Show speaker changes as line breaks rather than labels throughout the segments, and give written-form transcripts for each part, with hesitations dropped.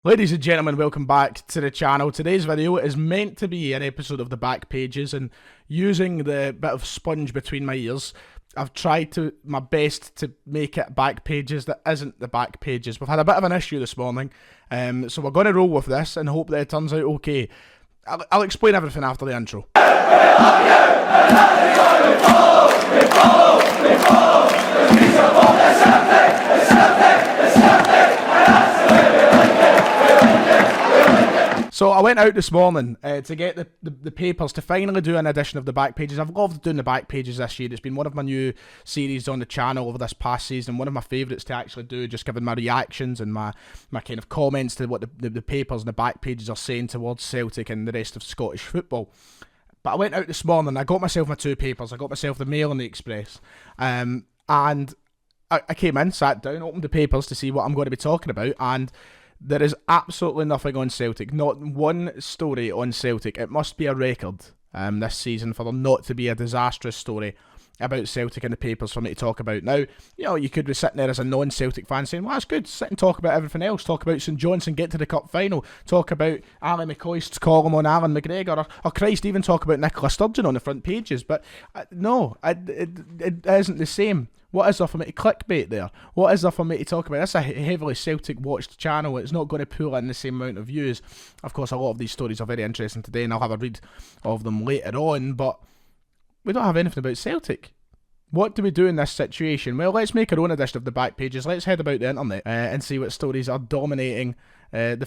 Ladies and gentlemen, welcome back to the channel. Today's video is meant to be an episode of the back pages, and using the bit of sponge between my ears, I've tried my best to make it back pages that isn't the back pages. We've had a bit of an issue this morning, so we're going to roll with this and hope that it turns out okay. I'll explain everything after the intro. So I went out this morning to get the papers to finally do an edition of the back pages. I've loved doing the back pages this year. It's been one of my new series on the channel over this past season. One of my favourites to actually do, just giving my reactions and my kind of comments to what the papers and the back pages are saying towards Celtic and the rest of Scottish football. But I went out this morning, I got myself my two papers. I got myself the Mail and the Express. And I came in, sat down, opened the papers to see what I'm going to be talking about, and there is absolutely nothing on Celtic. Not one story on Celtic. It must be a record this season for there not to be a disastrous story about Celtic in the papers for me to talk about. Now, you know, you could be sitting there as a non-Celtic fan saying, well, that's good, sit and talk about everything else. Talk about St Johnstone, get to the cup final. Talk about Ali McCoist's column on Alan McGregor. Or Christ, even talk about Nicola Sturgeon on the front pages. But no, it isn't the same. What is there for me to clickbait there? What is there for me to talk about? That's a heavily Celtic-watched channel. It's not going to pull in the same amount of views. Of course, a lot of these stories are very interesting today, and I'll have a read of them later on, but we don't have anything about Celtic. What do we do in this situation? Well, let's make our own edition of the back pages. Let's head about the internet and see what stories are dominating the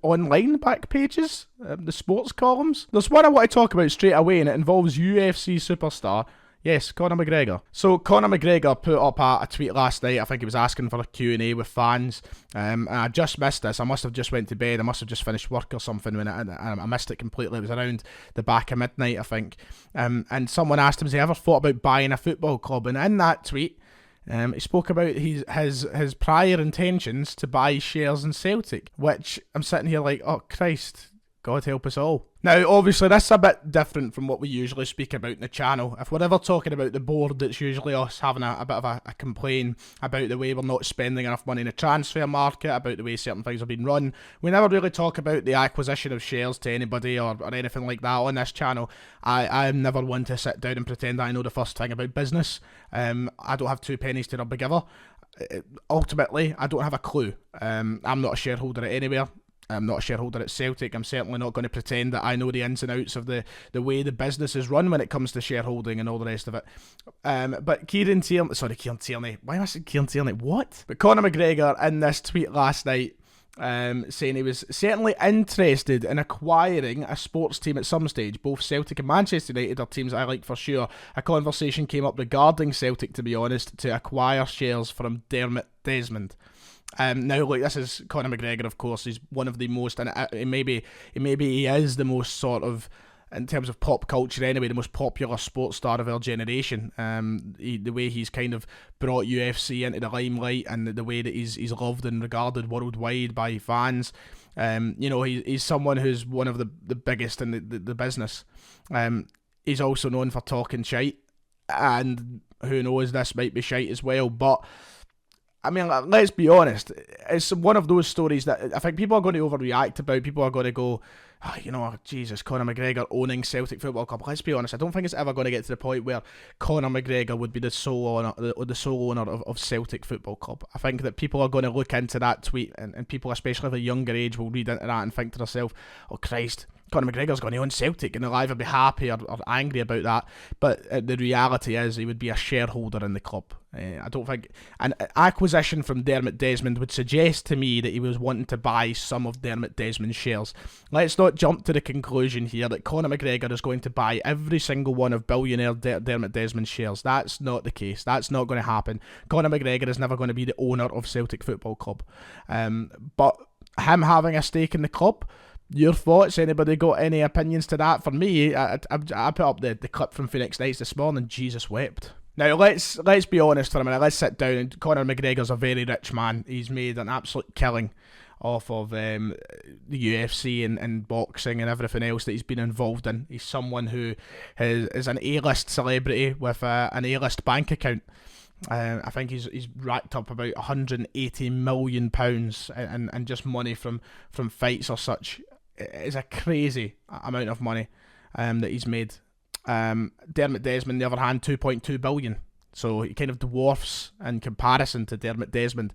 online back pages, the sports columns. There's one I want to talk about straight away, and it involves UFC superstar, yes, Conor McGregor. So Conor McGregor put up a tweet last night. I think he was asking for a Q&A with fans. And I just missed this. I must have just went to bed. I must have just finished work or something when I missed it completely. It was around the back of midnight, I think. And someone asked him, has he ever thought about buying a football club? And in that tweet, he spoke about his prior intentions to buy shares in Celtic, which I'm sitting here like, oh Christ, God help us all. Now, obviously, this is a bit different from what we usually speak about in the channel. If we're ever talking about the board, it's usually us having a bit of a complaint about the way we're not spending enough money in the transfer market, about the way certain things are being run. We never really talk about the acquisition of shares to anybody or anything like that on this channel. I'm never one to sit down and pretend I know the first thing about business. I don't have two pennies to rub together. Ultimately, I don't have a clue. I'm not a shareholder at anywhere. I'm not a shareholder at Celtic. I'm certainly not going to pretend that I know the ins and outs of the way the business is run when it comes to shareholding and all the rest of it. But Kieran Tierney. Why am I saying Kieran Tierney? What? But Conor McGregor in this tweet last night saying he was certainly interested in acquiring a sports team at some stage. Both Celtic and Manchester United are teams I like for sure. A conversation came up regarding Celtic, to be honest, to acquire shares from Dermot Desmond. Now, look, this is Conor McGregor, of course. He's one of the most, and maybe he is the most sort of, in terms of pop culture anyway, the most popular sports star of our generation. The way he's kind of brought UFC into the limelight, and the way that he's loved and regarded worldwide by fans. He's someone who's one of the biggest in the business. He's also known for talking shite, and who knows, this might be shite as well, but I mean, let's be honest, it's one of those stories that I think people are going to overreact about. People are going to go, Jesus, Conor McGregor owning Celtic Football Club. Let's be honest, I don't think it's ever going to get to the point where Conor McGregor would be the sole owner of Celtic Football Club. I think that people are going to look into that tweet, and people, especially of a younger age, will read into that and think to themselves, oh Christ, Conor McGregor's going to own Celtic, and they'll either be happy or angry about that. But the reality is, he would be a shareholder in the club. I don't think an acquisition from Dermot Desmond would suggest to me that he was wanting to buy some of Dermot Desmond's shares. Let's not jump to the conclusion here that Conor McGregor is going to buy every single one of billionaire Dermot Desmond's shares. That's not the case. That's not going to happen. Conor McGregor is never going to be the owner of Celtic Football Club. But him having a stake in the club, your thoughts? Anybody got any opinions to that? For me, I put up the clip from Phoenix Nights this morning. Jesus wept. Now, let's be honest for a minute. Let's sit down. Conor McGregor's a very rich man. He's made an absolute killing off of the UFC and boxing and everything else that he's been involved in. He's someone who is an A-list celebrity with an A-list bank account. I think he's racked up about £180 million and just money from fights or such. It's a crazy amount of money that he's made. Dermot Desmond, on the other hand, 2.2 billion. So he kind of dwarfs in comparison to Dermot Desmond.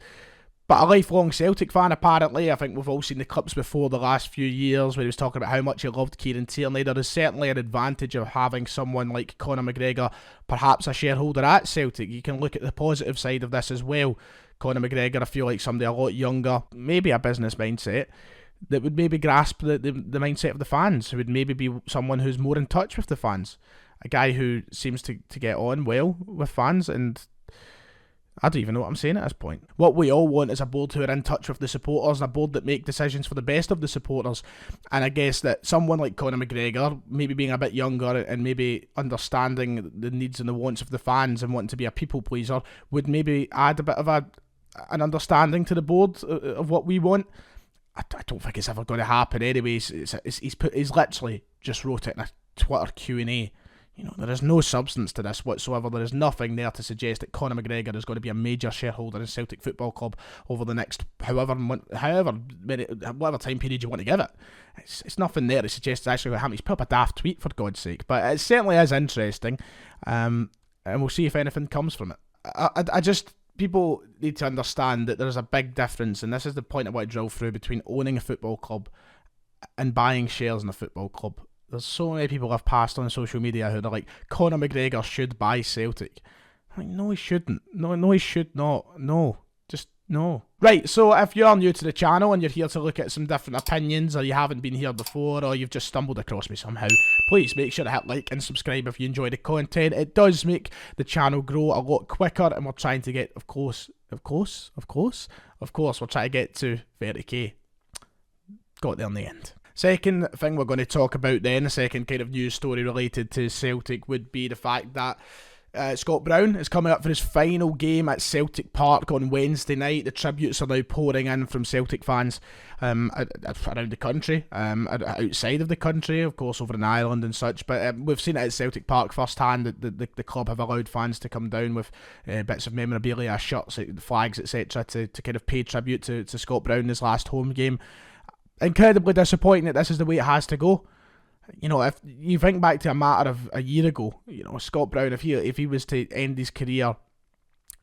But a lifelong Celtic fan, apparently. I think we've all seen the clips before the last few years where he was talking about how much he loved Kieran Tierney. There is certainly an advantage of having someone like Conor McGregor, perhaps a shareholder at Celtic. You can look at the positive side of this as well. Conor McGregor, I feel like somebody a lot younger, maybe a business mindset, that would maybe grasp the mindset of the fans, who would maybe be someone who's more in touch with the fans. A guy who seems to get on well with fans, and I don't even know what I'm saying at this point. What we all want is a board who are in touch with the supporters, and a board that make decisions for the best of the supporters. And I guess that someone like Conor McGregor, maybe being a bit younger and maybe understanding the needs and the wants of the fans and wanting to be a people pleaser, would maybe add a bit of an understanding to the board of what we want. I don't think it's ever going to happen anyways. He's literally just wrote it in a Twitter Q&A. You know, there is no substance to this whatsoever. There is nothing there to suggest that Conor McGregor is going to be a major shareholder in Celtic Football Club over the next whatever time period you want to give it. It's nothing there to suggest it's actually going to happen. He's put up a daft tweet, for God's sake. But it certainly is interesting, and we'll see if anything comes from it. I just... People need to understand that there's a big difference, and this is the point I want to drill through, between owning a football club and buying shares in a football club. There's so many people I've passed on social media who are like, Conor McGregor should buy Celtic. I'm like, no, he shouldn't. No, he should not. No. Just no. Right, so if you're new to the channel and you're here to look at some different opinions, or you haven't been here before, or you've just stumbled across me somehow, please make sure to hit like and subscribe if you enjoy the content. It does make the channel grow a lot quicker, and we're trying to get, of course, we're trying to get to 30k. Got there in the end. Second thing we're going to talk about then, the second kind of news story related to Celtic, would be the fact that Scott Brown is coming up for his final game at Celtic Park on Wednesday night. The tributes are now pouring in from Celtic fans around the country, outside of the country, of course, over in Ireland and such. But we've seen it at Celtic Park firsthand. The club have allowed fans to come down with bits of memorabilia, shirts, flags, etc., to kind of pay tribute to Scott Brown in his last home game. Incredibly disappointing that this is the way it has to go. You know, if you think back to a matter of a year ago, you know, Scott Brown, if he was to end his career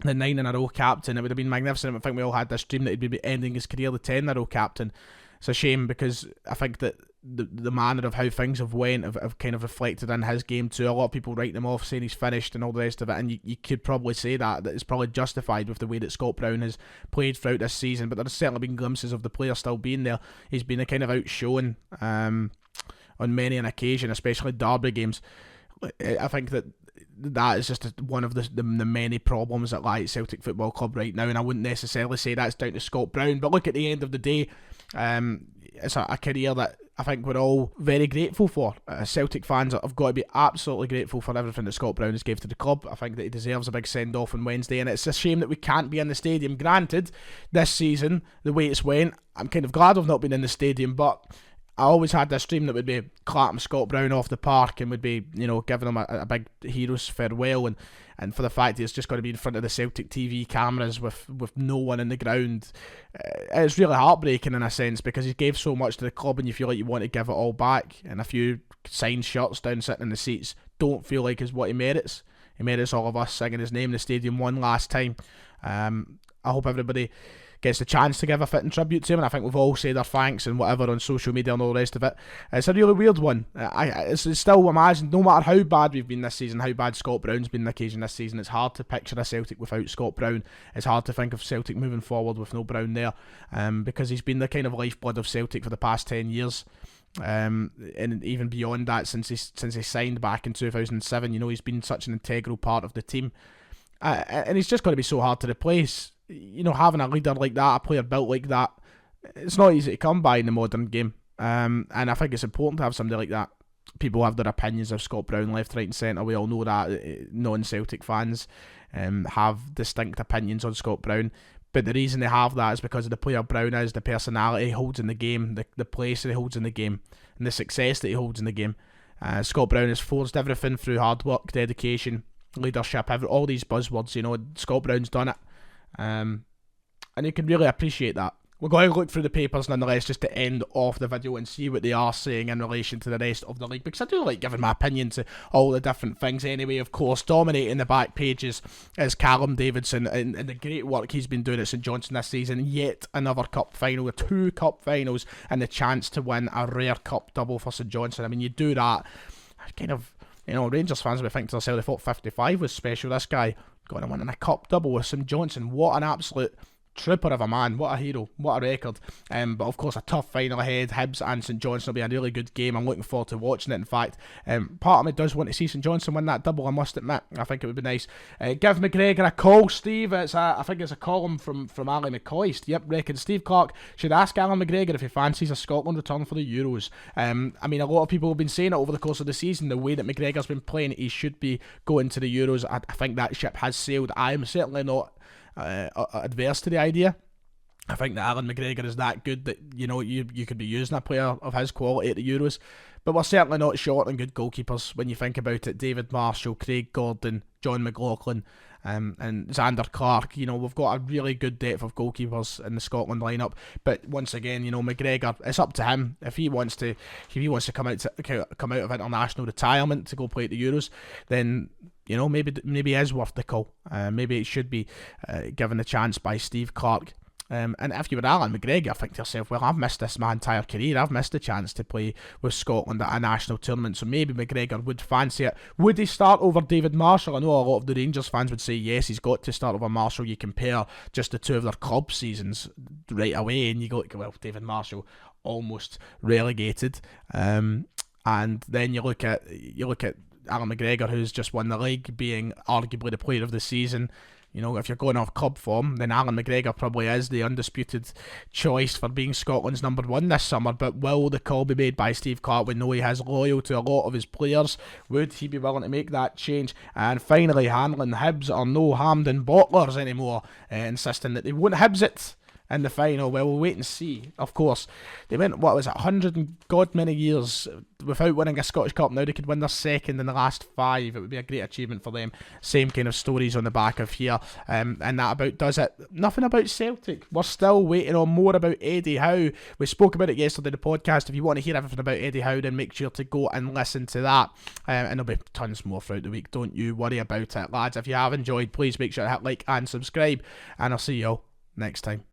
the 9-in-a-row captain, it would have been magnificent. I think we all had this dream that he'd be ending his career the 10-in-a-row captain. It's a shame, because I think that the manner of how things have went have kind of reflected in his game too. A lot of people write him off, saying he's finished and all the rest of it, and you could probably say that it's probably justified with the way that Scott Brown has played throughout this season. But there's certainly been glimpses of the player still being there. He's been a kind of outshone on many an occasion, especially derby games. I think that is just one of the many problems that lie at Celtic Football Club right now, and I wouldn't necessarily say that's down to Scott Brown. But look, at the end of the day, it's a career that I think we're all very grateful for. Celtic fans have got to be absolutely grateful for everything that Scott Brown has gave to the club. I think that he deserves a big send-off on Wednesday, and it's a shame that we can't be in the stadium. Granted, this season, the way it's went, I'm kind of glad I've not been in the stadium, but I always had this dream that would be clapping Scott Brown off the park and would be, you know, giving him a big hero's farewell, and for the fact he's just going to be in front of the Celtic TV cameras with no one in the ground. It's really heartbreaking in a sense, because he gave so much to the club, and you feel like you want to give it all back, and a few signed shirts down sitting in the seats don't feel like is what he merits. He merits all of us singing his name in the stadium one last time. I hope everybody gets the chance to give a fitting tribute to him, and I think we've all said our thanks and whatever on social media and all the rest of it. It's a really weird one. It's still, imagine, no matter how bad we've been this season, how bad Scott Brown's been the occasion this season, it's hard to picture a Celtic without Scott Brown. It's hard to think of Celtic moving forward with no Brown there, because he's been the kind of lifeblood of Celtic for the past 10 years. And even beyond that, since he signed back in 2007, you know, he's been such an integral part of the team, and he's just going to be so hard to replace. You know, having a leader like that, a player built like that, it's not easy to come by in the modern game. And I think it's important to have somebody like that. People have their opinions of Scott Brown left, right and centre. We all know that. Non-Celtic fans have distinct opinions on Scott Brown. But the reason they have that is because of the player Brown is, the personality he holds in the game, the place that he holds in the game, and the success that he holds in the game. Scott Brown has forged everything through hard work, dedication, leadership, all these buzzwords. Scott Brown's done it, and you can really appreciate that. We're going to look through the papers nonetheless just to end off the video and see what they are saying in relation to the rest of the league, because I do like giving my opinion to all the different things anyway. Of course, dominating the back pages is Callum Davidson and the great work he's been doing at St Johnstone this season. Yet another cup final, 2 cup finals, and the chance to win a rare cup double for St Johnstone. I mean, you do that, kind of, Rangers fans would think to themselves, they thought 55 was special. This guy going to win in a cup double with St Johnstone. What an absolute trooper of a man, what a hero, what a record. But of course, a tough final ahead. Hibs and St Johnstone will be a really good game. I'm looking forward to watching it. In fact, part of me does want to see St Johnstone win that double, I must admit. I think it would be nice. Give McGregor a call, Steve. I think it's a column from Ali McCoy. Yep, reckon Steve Clark should ask Alan McGregor if he fancies a Scotland return for the Euros. I mean, a lot of people have been saying it over the course of the season, the way that McGregor's been playing, he should be going to the Euros. I think that ship has sailed. I am certainly not adverse to the idea. I think that Alan McGregor is that good that you could be using a player of his quality at the Euros, but we're certainly not short on good goalkeepers when you think about it. David Marshall, Craig Gordon, John McLaughlin, and Xander Clark. We've got a really good depth of goalkeepers in the Scotland lineup. But once again, McGregor, it's up to him if he wants to come out of international retirement to go play at the Euros. Then maybe it is worth the call. Maybe it should be given a chance by Steve Clark. And if you were Alan McGregor, think to yourself, well, I've missed this my entire career. I've missed the chance to play with Scotland at a national tournament, so maybe McGregor would fancy it. Would he start over David Marshall? I know a lot of the Rangers fans would say yes, he's got to start over Marshall. You compare just the two of their club seasons right away, and you go, well, David Marshall almost relegated, and then you look at Alan McGregor, who's just won the league, being arguably the player of the season. If you're going off club form, then Alan McGregor probably is the undisputed choice for being Scotland's number 1 this summer. But will the call be made by Steve Clark? We know he has loyal to a lot of his players. Would he be willing to make that change? And finally, handling Hibs are no Hampden bottlers anymore, insisting that they won't Hibs it in the final. Well, we'll wait and see. Of course, they went, 100 and god many years without winning a Scottish Cup. Now they could win their second in the last 5. It would be a great achievement for them. Same kind of stories on the back of here. And that about does it. Nothing about Celtic. We're still waiting on more about Eddie Howe. We spoke about it yesterday in the podcast. If you want to hear everything about Eddie Howe, then make sure to go and listen to that. And there'll be tons more throughout the week. Don't you worry about it, lads. If you have enjoyed, please make sure to hit like and subscribe. And I'll see you all next time.